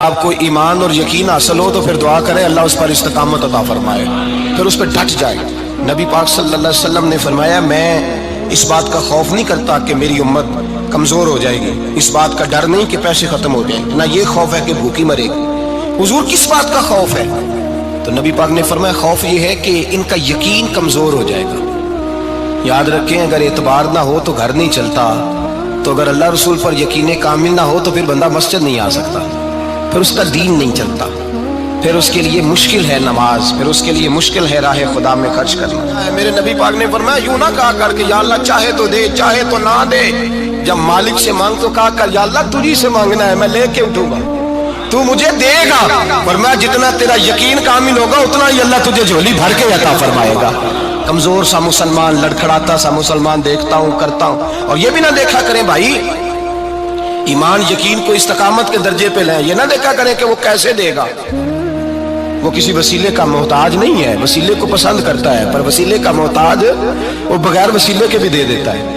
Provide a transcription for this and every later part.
آپ کو ایمان اور یقین حاصل ہو تو پھر دعا کریں اللہ اس پر استقامت عطا فرمائے، پھر اس پہ ڈٹ جائے۔ نبی پاک صلی اللہ علیہ وسلم نے فرمایا میں اس بات کا خوف نہیں کرتا کہ میری امت کمزور ہو جائے گی، اس بات کا ڈر نہیں کہ پیسے ختم ہو جائیں، نہ یہ خوف ہے کہ بھوکی مرے گی۔ حضور کس بات کا خوف ہے؟ تو نبی پاک نے فرمایا خوف یہ ہے کہ ان کا یقین کمزور ہو جائے گا۔ یاد رکھیں اگر اعتبار نہ ہو تو گھر نہیں چلتا، تو اگر اللہ رسول پر یقین کامل نہ ہو تو پھر بندہ مسجد نہیں آ سکتا، پھر اس کا دین نہیں چلتا، پھر اس کے لیے مشکل ہے نماز، پھر اس کے لیے مشکل ہے راہ خدا میں خرچ کرنا۔ میرے نبی پاک نے فرمایا یوں نہ کہا کر کہ یا اللہ چاہے تو دے چاہے تو نہ دے، جب مالک سے مانگ تو کہا کر یا اللہ تجھی سے مانگنا ہے، میں لے کے اٹھوں گا، تو مجھے دے گا، فرمایا جتنا تیرا یقین کامل ہوگا اتنا ہی اللہ تجھے جھولی بھر کے عطا فرمائے گا۔ کمزور سا مسلمان، لڑکھڑاتا سا مسلمان دیکھتا ہوں کرتا ہوں، اور یہ بھی نہ دیکھا کریں بھائی ایمان یقین کو استقامت کے درجے پہ لیں، یہ نہ دیکھا کریں کہ وہ کیسے دے گا، وہ کسی وسیلے کا محتاج نہیں ہے، وسیلے کو پسند کرتا ہے، پر وسیلے کا محتاج وہ بغیر وسیلے کے بھی دے دیتا ہے۔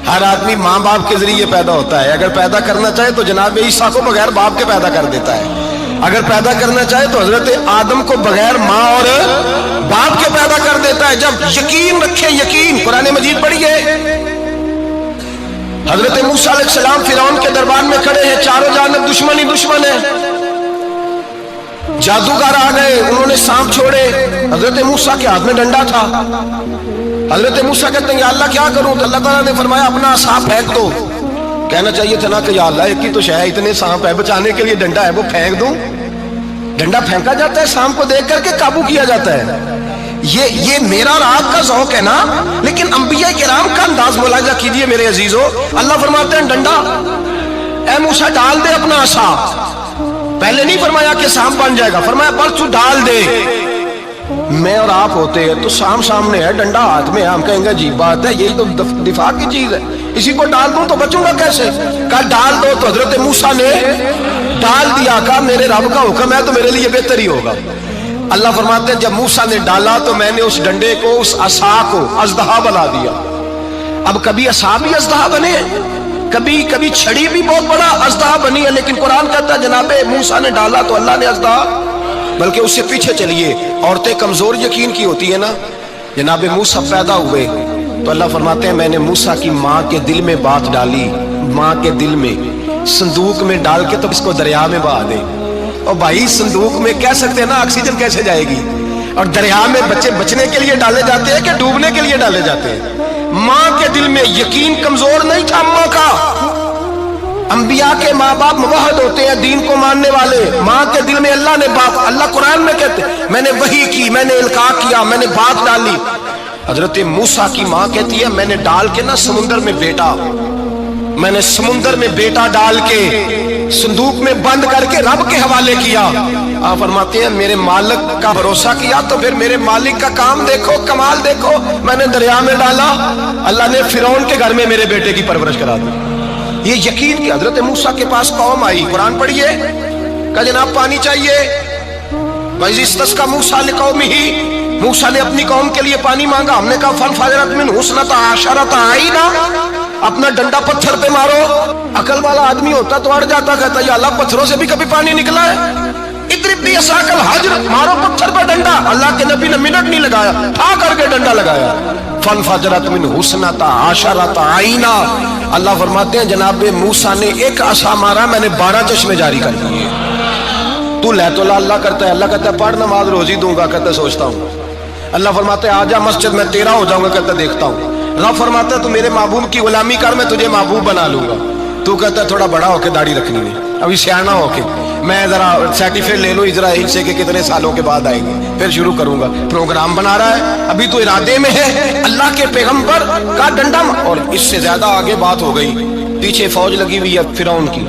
ہر آدمی ماں باپ کے ذریعے پیدا ہوتا ہے، اگر پیدا کرنا چاہے تو جناب عیسیٰ کو بغیر باپ کے پیدا کر دیتا ہے، اگر پیدا کرنا چاہے تو حضرت آدم کو بغیر ماں اور باپ کے پیدا کر دیتا ہے۔ جب یقین رکھے، یقین قرآن مجید پڑھیے، حضرت موسیٰ علیہ السلام فرعون کے دربار میں کھڑے ہیں، چاروں جانب دشمن ہی دشمن ہے، جادوگر آ گئے، انہوں نے سانپ چھوڑے، حضرت موسیٰ کے ہاتھ میں ڈنڈا تھا، حضرت موسیٰ کہتے ہیں یا اللہ کیا کروں؟ تو اللہ تعالیٰ نے فرمایا اپنا عصا پھینک دو۔ کہنا چاہیے تھا نا کہ یا اللہ ایک ہی تو شے، اتنے سانپ ہے، بچانے کے لیے ڈنڈا ہے وہ پھینک دوں؟ ڈنڈا پھینکا جاتا ہے، سانپ کو دیکھ کر کے قابو کیا جاتا ہے۔ یہ میرا اور آپ کا ذوق ہے نا، لیکن انبیاء کرام کا انداز ملاحظہ کیجئے میرے عزیزو۔ اللہ فرماتے ہیں ڈنڈا، اے موسیٰ ڈال دے اپنا عصا، پہلے نہیں فرمایا کہ سانپ بن جائے گا، فرمایا بس تو ڈال دے۔ میں اور آپ ہوتے ہیں تو سام سامنے ہے، ڈنڈا ہاتھ میں ہے، ہم کہیں گے عجیب بات ہے، یہی تو دفاع کی چیز ہے، اسی کو ڈال دوں تو بچوں گا کیسے؟ کہا ڈال دو، تو حضرت موسیٰ نے ڈال دیا، کہا میرے رب کا حکم ہے تو میرے لیے بہتر ہی ہوگا۔ اللہ فرماتے ہیں جب موسیٰ نے ڈالا تو میں نے اس ڈنڈے کو، اس عصا کو اژدہا بنا دیا۔ اب کبھی عصا بھی اژدہا بنے ہیں، کبھی چھڑی بھی بہت بڑا اژدہا بنی ہے، لیکن قرآن کہتا ہے جناب موسیٰ نے ڈالا تو اللہ نے اژدہا، بلکہ اس سے پیچھے چلیے، عورتیں کمزور یقین کی ہوتی ہیں نا، جناب موسیٰ پیدا ہوئے تو اللہ فرماتے ہیں میں نے موسیٰ کی ماں کے دل میں بات ڈالی، ماں کے دل میں صندوق میں ڈال کے تو اس کو دریا میں بہا دے۔ اور بھائی صندوق میں کہہ سکتے ہیں نا آکسیجن کیسے جائے گی، اور دریا میں بچے بچنے کے لیے ڈالے جاتے ہیں کہ ڈوبنے کے لیے ڈالے جاتے ہیں؟ ماں کے دل میں یقین کمزور نہیں تھا ماں کا۔ انبیاء کے ماں باپ موحد ہوتے ہیں، دین کو ماننے والے، ماں کے دل میں اللہ نے بات، اللہ قرآن میں کہتے میں نے وحی کی، میں نے القاء کیا، میں نے بات ڈالی۔ حضرت موسیٰ کی ماں کہتی ہے میں نے ڈال کے نا سمندر میں بیٹا، میں نے سمندر میں بیٹا ڈال کے صندوق میں بند کر کے رب کے حوالے کیا۔ آپ فرماتے ہیں میرے مالک کا بھروسہ کیا تو پھر میرے مالک کا کام دیکھو، کمال دیکھو، میں نے دریا میں ڈالا، اللہ نے فرعون کے گھر میں میرے بیٹے کی پرورش کرا دی۔ یہ یقین کہ حضرت موسیٰ کے پاس قوم آئی، قرآن پڑھیے، کہ جناب پانی چاہیے، وَإِذِ اسْتَسْقَىٰ مُوسَىٰ لِقَوْمِهِ، موسیٰ نے اپنی قوم کے لیے پانی مانگا، ہم نے کہا فَانْفَجَرَتْ مِنْهُ اثْنَتَا عَشَرَةَ عَيْنًا، اپنا ڈنڈا پتھر پہ مارو۔ عقل والا آدمی ہوتا تو اڑ جاتا، کہتا یا اللہ پتھروں سے بھی کبھی پانی نکلا ہے؟ اضرب بعصاک الحجر، مارو پتھر پہ ڈنڈا۔ اللہ کے نبی نے منٹ نہیں لگایا، ٹھا کر کے ڈنڈا لگایا، فَانْفَجَرَتْ مِنْهُ اثْنَتَا عَشَرَةَ عَيْنًا۔ اللہ فرماتے ہیں جناب موسیٰ نے ایک عصا مارا، میں نے 12 چشمے جاری کر دیے۔ تو لے تو اللہ کرتا ہے، اللہ کہتا ہے پڑھ نماز روزی دوں گا، کہتا ہے سوچتا ہوں۔ اللہ فرماتا ہے آجا مسجد میں تیرا ہو جاؤں گا، کہتا ہے دیکھتا ہوں۔ رب فرماتا ہے تو میرے محبوب کی غلامی کر، میں تجھے محبوب بنا لوں گا۔ تو کہتا ہے تھوڑا بڑا ہو کے داڑھی رکھنی ہے، ابھی سیانا ہو کے، میں ذرا سرٹیفکیٹ لے لو اسرائیل سے کہ کتنے سالوں کے بعد آئیں گے، پھر شروع کروں گا۔ پروگرام بنا رہا ہے، ابھی تو ارادے میں ہے اللہ کے پیغمبر کا ڈنڈا، اور اس سے زیادہ آگے بات ہو گئی، پیچھے فوج لگی ہوئی ہے فرعون کی،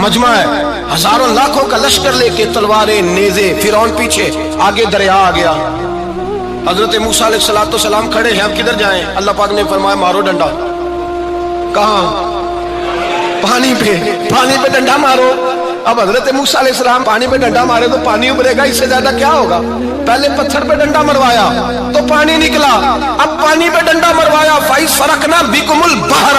مجمع ہے، ہزاروں لاکھوں کا لشکر لے کے، تلواریں نیزے، فرعون پیچھے، آگے دریا آ گیا۔ حضرت موسیٰ علیہ السلام کھڑے ہیں، اب کدھر جائیں؟ اللہ پاک نے فرمایا مارو ڈنڈا۔ کہاں؟ پانی پہ ڈنڈا مارو۔ اب حضرت موسیٰ علیہ السلام پانی پہ ڈنڈا مارے تو پانی ابھرے گا، اس سے زیادہ کیا ہوگا؟ پہلے پتھر پہ ڈنڈا مروایا تو پانی نکلا، اب پانی پہ ڈنڈا مروایا، فَإِذْ فَرَقْنَا بِكُمُ الْبَحْرَ